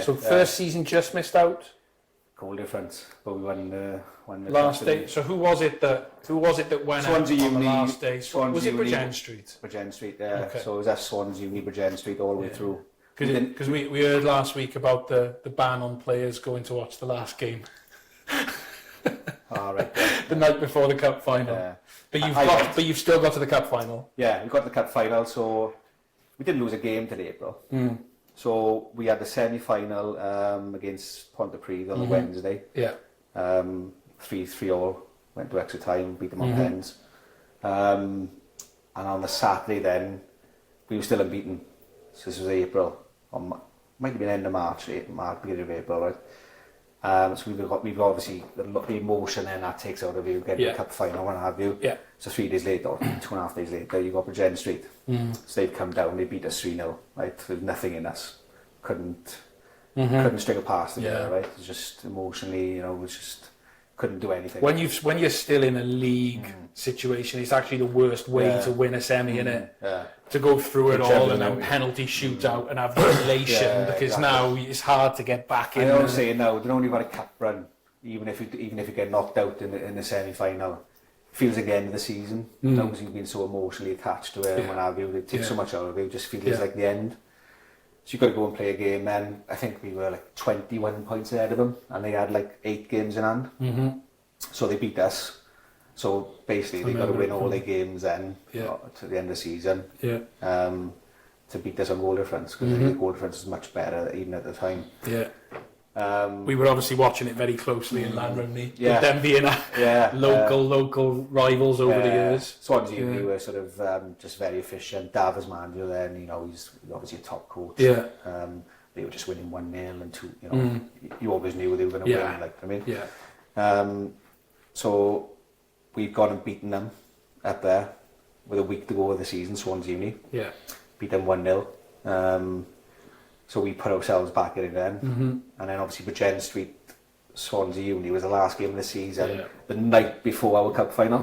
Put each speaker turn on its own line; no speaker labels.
So first season just missed out.
Goal difference, but we won the
last day. So who was it that went
Swansea
out on
Uni,
the last day? Was it Bridgend Street?
Bridgend Street, yeah.
Okay.
So it was at Swansea Uni, Bridgend Street all the way through.
Because we heard last week about the ban on players going to watch the last game.
Right.
The night before the cup final.
Yeah.
But you've still got to the cup final.
Yeah, we got to the cup final, so we didn't lose a game till April. So we had the semi-final against Pontypridd on the Wednesday.
Yeah.
3-3 went to extra time, beat them on pens. And on the Saturday then, we were still unbeaten. So this was April. Might have been end of March, beginning of April, right? So we've obviously, the emotion then that takes out of you, getting the cup final, what have you. Yeah. So 3 days later, or 2.5 days later, you got Bridgend Street. So they've come down, they beat us 3-0, right? There's nothing in us. Couldn't string a pass together, right? It was just emotionally, couldn't do anything.
When you're still in a league situation, it's actually the worst way to win a semi, innit? Yeah. To go through it all and then penalty shootout and have the elation because now it's hard to get back in.
I know what I'm saying now, they only got a cup run, even if you get knocked out in the semi-final. Feels like the end of the season, because you've been so emotionally attached to it and what have you. It takes so much out of you, it just feels like the end. So you've got to go and play a game then. I think we were like 21 points ahead of them and they had like 8 games in hand. So they beat us. So basically they've got to win all their games then to the end of the season to beat us on goal difference, because the goal difference is much better even at the time. Yeah.
We were obviously watching it very closely in Lanrumney, with them being local rivals over the years.
Swansea we were sort of just very efficient. Davos manager then, he's obviously a top coach. Yeah. They were just winning 1-0 and 2. You always knew they were going to win. Like I mean. Yeah. So we've gone and beaten them up there with a week to go of the season. Swansea Uni. Yeah. Beat them 1-0. So we put ourselves back in it then. And then obviously Bridgend Street, Swansea Uni was the last game of the season, the night before our cup final.